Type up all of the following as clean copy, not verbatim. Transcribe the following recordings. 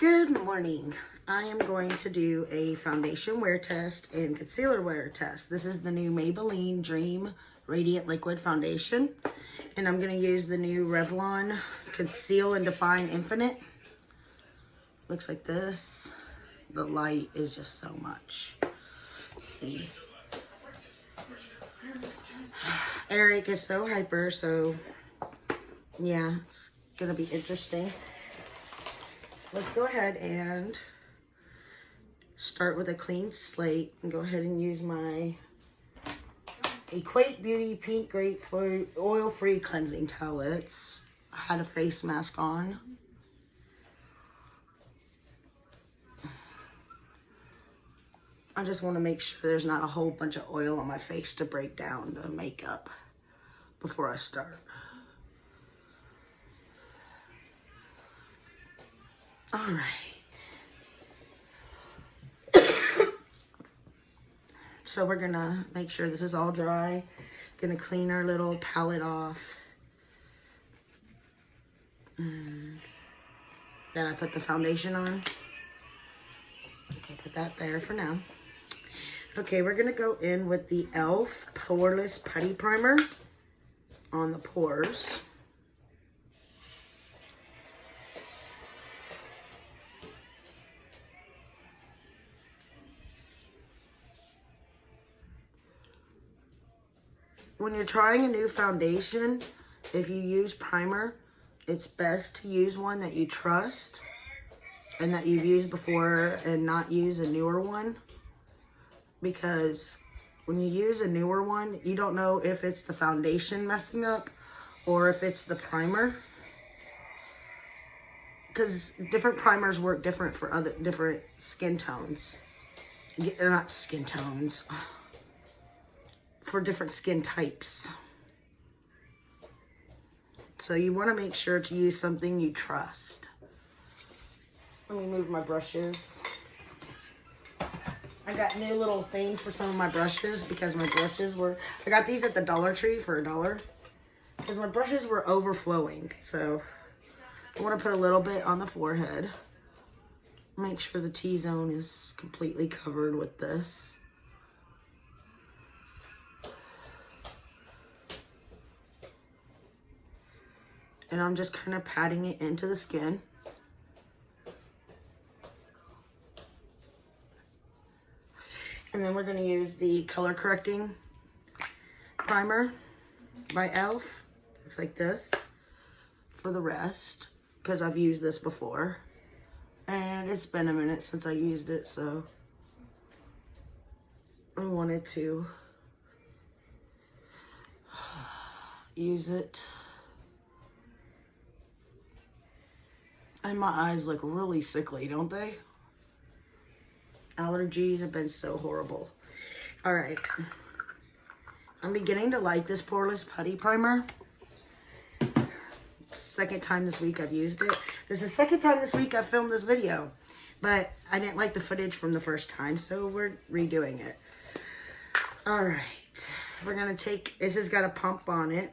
Good morning. I am going to do a foundation wear test and concealer wear test. This is the new Maybelline Dream Radiant Liquid Foundation. And I'm going to use the new Revlon Conceal and Define Infinite. Looks like this. The light is just so much. Let's see. Eric is so hyper, so yeah, it's going to be interesting. Let's go ahead and start with a clean slate and go ahead and use my Equate Beauty Pink Grapefruit Oil-Free Cleansing Towelettes. I had a face mask on. I just want to make sure there's not a whole bunch of oil on my face to break down the makeup before I start. All right. So we're gonna make sure this is all dry. Gonna clean our little palette off. Then I put the foundation on. Okay, put that there for now. Okay, we're gonna go in with the e.l.f. Poreless Putty Primer on the pores. When you're trying a new foundation, if you use primer, it's best to use one that you trust and that you've used before and not use a newer one. Because when you use a newer one, you don't know if it's the foundation messing up or if it's the primer. Because different primers work different for different skin tones. Not skin tones. For different skin types. So you want to make sure to use something you trust. Let me move my brushes. I got new little things for some of my brushes because my brushes were, I got these at the Dollar Tree for $1 because my brushes were overflowing. So I want to put a little bit on the forehead. Make sure the T-zone is completely covered with this. And I'm just kind of patting it into the skin. And then we're going to use the color correcting primer by e.l.f. Looks like this for the rest, because I've used this before. And it's been a minute since I used it, so I wanted to use it. And my eyes look really sickly, don't they? Allergies have been so horrible. All right. I'm beginning to like this Poreless Putty Primer. Second time this week I've used it. This is the second time this week I've filmed this video. But I didn't like the footage from the first time, so we're redoing it. All right. We're going to take, this has got a pump on it.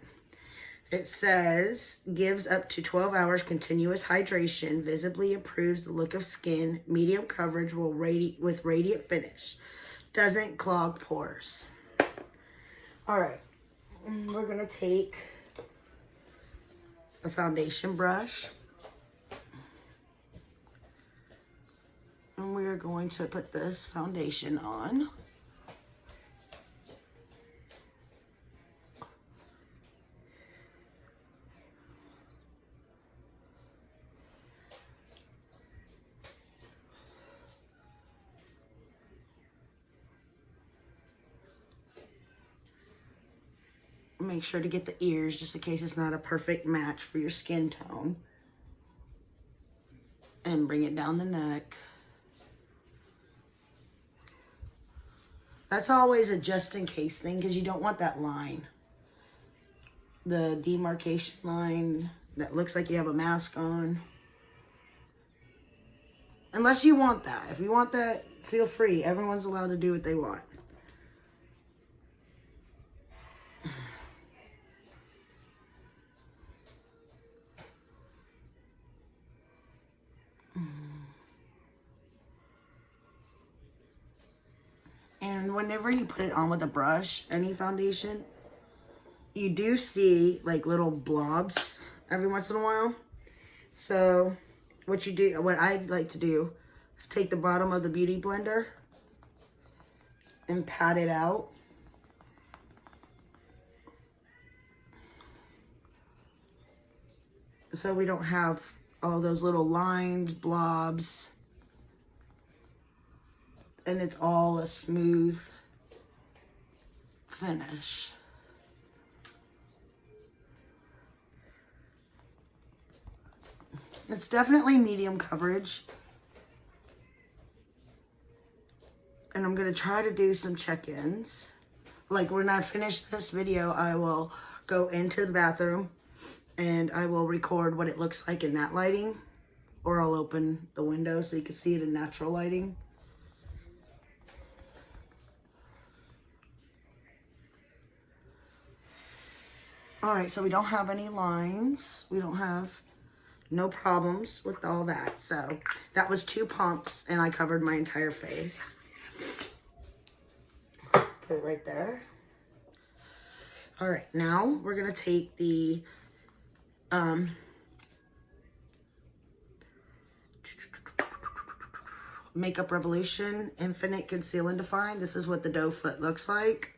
It says, gives up to 12 hours continuous hydration, visibly improves the look of skin, medium coverage with radiant finish, doesn't clog pores. All right, we're going to take a foundation brush, and we are going to put this foundation on. Make sure to get the ears just in case it's not a perfect match for your skin tone. And bring it down the neck. That's always a just in case thing because you don't want that line. The demarcation line that looks like you have a mask on. Unless you want that. If you want that, feel free. Everyone's allowed to do what they want. whenever you put it on with a brush, any foundation, you do see like little blobs every once in a while. So what I like to do is take the bottom of the Beauty Blender and pat it out. So we don't have all those little lines, blobs, and it's all a smooth finish. It's definitely medium coverage. And I'm going to try to do some check-ins. Like when I finish this video, I will go into the bathroom and I will record what it looks like in that lighting. Or I'll open the window so you can see it in natural lighting. Alright, so we don't have any lines. We don't have no problems with all that. So that was 2 pumps and I covered my entire face. Put it right there. All right, now we're gonna take the Makeup Revolution Infinite Conceal and Define. This is what the doe foot looks like.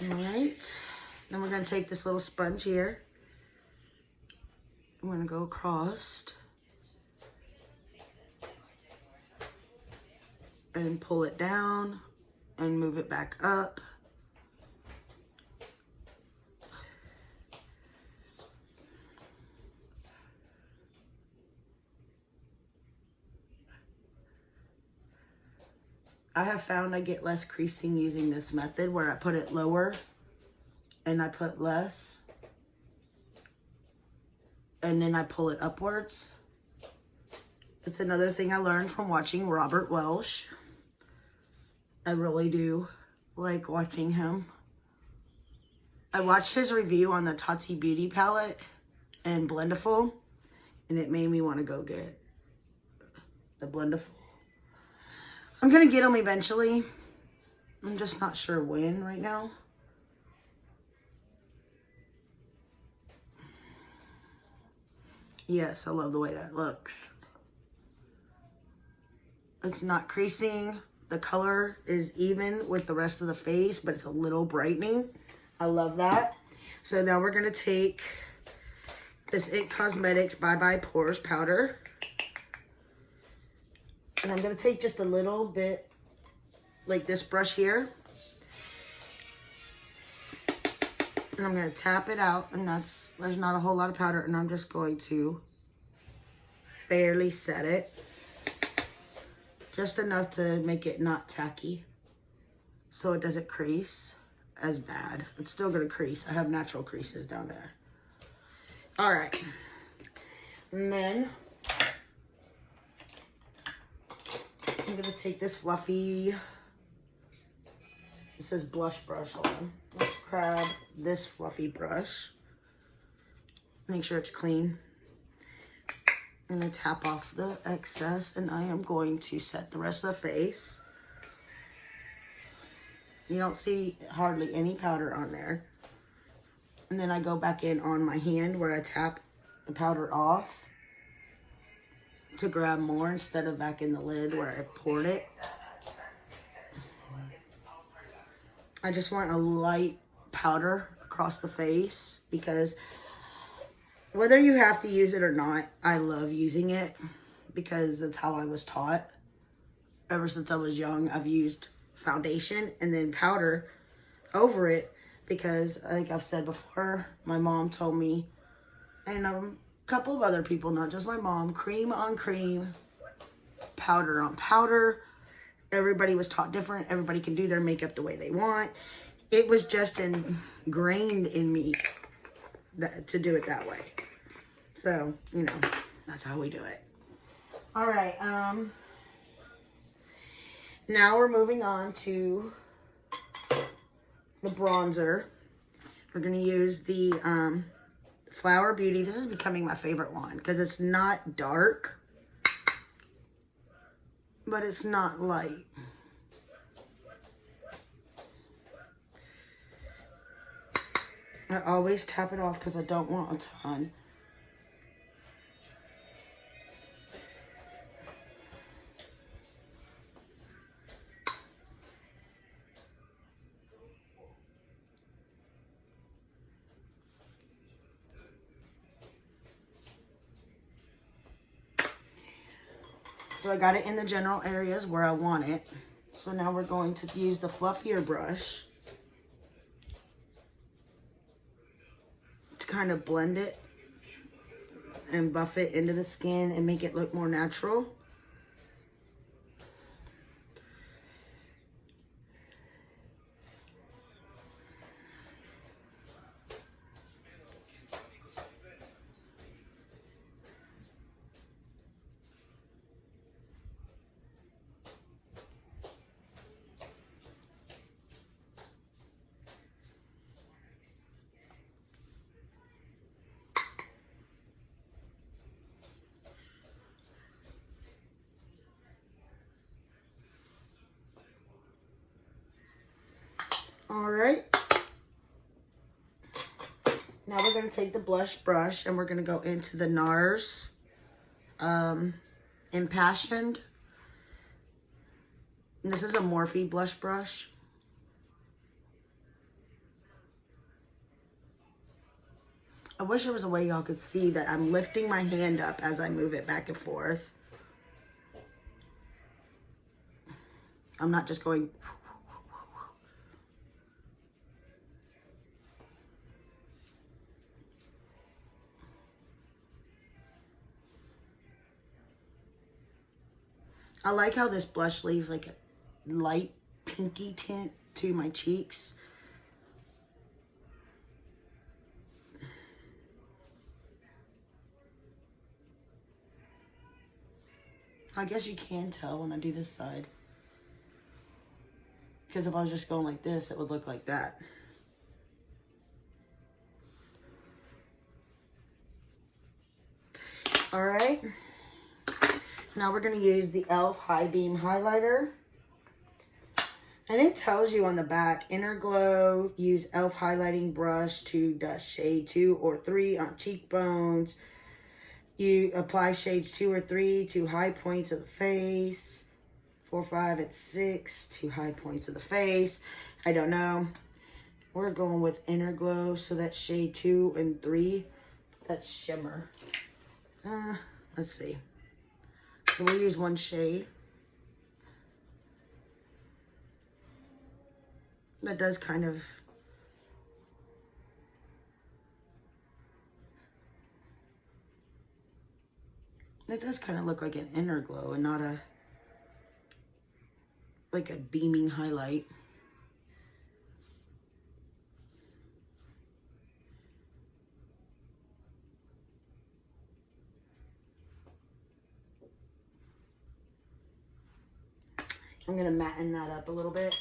Alright, then we're going to take this little sponge here. I'm going to go across and pull it down and move it back up. I have found I get less creasing using this method where I put it lower and I put less and then I pull it upwards. It's another thing I learned from watching Robert Welsh. I really do like watching him. I watched his review on the Tati Beauty palette and Blendiful, and it made me want to go get the Blendiful. I'm going to get them eventually. I'm just not sure when right now. Yes, I love the way that looks. It's not creasing. The color is even with the rest of the face, but it's a little brightening. I love that. So now we're going to take this IT Cosmetics Bye Bye Pores powder. And I'm going to take just a little bit, like this brush here. And I'm going to tap it out. And there's not a whole lot of powder. And I'm just going to barely set it. Just enough to make it not tacky. So it doesn't crease as bad. It's still going to crease. I have natural creases down there. Alright. And then I'm going to take this fluffy, it says blush brush on. Let's grab this fluffy brush. Make sure it's clean. And I tap off the excess, and I am going to set the rest of the face. You don't see hardly any powder on there. And then I go back in on my hand where I tap the powder off to grab more instead of back in the lid where I poured it. I just want a light powder across the face because whether you have to use it or not, I love using it because that's how I was taught. Ever since I was young, I've used foundation and then powder over it because, like I've said before, my mom told me, and a couple of other people, not just my mom, cream on cream, powder on powder. Everybody was taught different. Everybody can do their makeup the way they want. It was just ingrained in me to do it that way. So, you know, that's how we do it. All right. Now we're moving on to the bronzer. We're going to use the Flower Beauty. This is becoming my favorite one because it's not dark, but it's not light. I always tap it off because I don't want a ton. So I got it in the general areas where I want it. So now we're going to use the fluffier brush to kind of blend it and buff it into the skin and make it look more natural. All right. Now we're going to take the blush brush and we're going to go into the NARS Impassioned. And this is a Morphe blush brush. I wish there was a way y'all could see that I'm lifting my hand up as I move it back and forth. I'm not just going... I like how this blush leaves like a light pinky tint to my cheeks. I guess you can tell when I do this side. Because if I was just going like this, it would look like that. All right. Now we're going to use the e.l.f. High Beam Highlighter. And it tells you on the back, Inner Glow, use e.l.f. highlighting brush to dust shade 2 or 3 on cheekbones. You apply shades 2 or 3 to high points of the face. 4, 5, and 6 to high points of the face. I don't know. We're going with Inner Glow, so that's shade 2 and 3. That's shimmer. Let's see. So we'll use one shade. That does kind of... It does kind of look like an inner glow and not a... like a beaming highlight. I'm going to matten that up a little bit.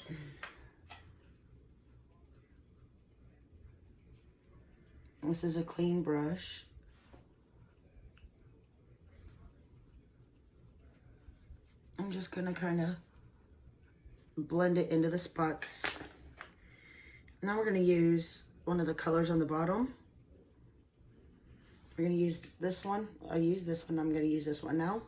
This is a clean brush. I'm just going to kind of blend it into the spots. Now we're going to use one of the colors on the bottom. We're going to use this one. I used this one. I'm going to use this one now.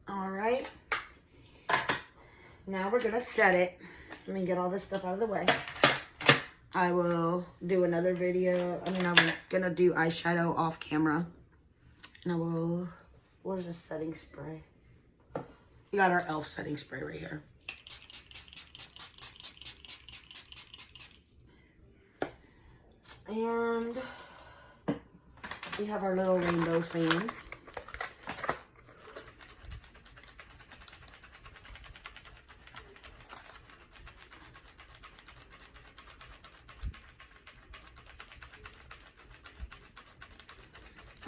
All right. Now we're going to set it. Let me get all this stuff out of the way. I will do another video. I'm going to do eyeshadow off camera. And I will... Where's the setting spray? We got our e.l.f. setting spray right here. And we have our little rainbow fan.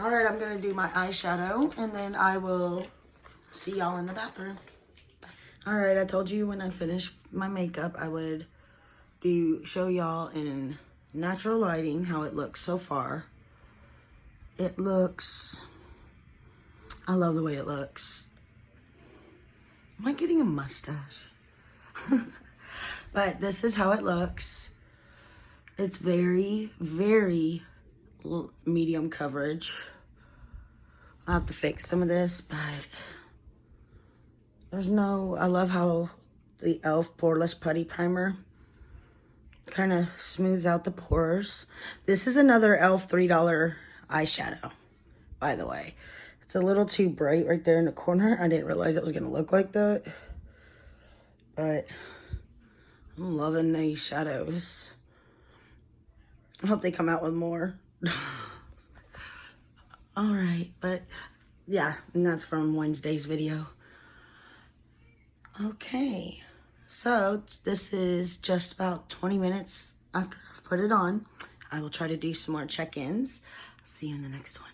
All right, I'm gonna do my eyeshadow and then I will see y'all in the bathroom. All right, I told you when I finish my makeup, I would show y'all in natural lighting how it looks so far. It looks, I love the way it looks. Am I getting a mustache? But this is how it looks. It's very, very medium coverage. I'll have to fix some of this, but there's no, I love how the e.l.f. Poreless Putty Primer kind of smooths out the pores. This is another e.l.f. $3 eyeshadow, by the way. It's a little too bright right there in the corner. I didn't realize it was going to look like that. But I'm loving these shadows. I hope they come out with more. Alright, but yeah, and that's from Wednesday's video. Okay, so this is just about 20 minutes after I've put it on. I will try to do some more check-ins. See you in the next one.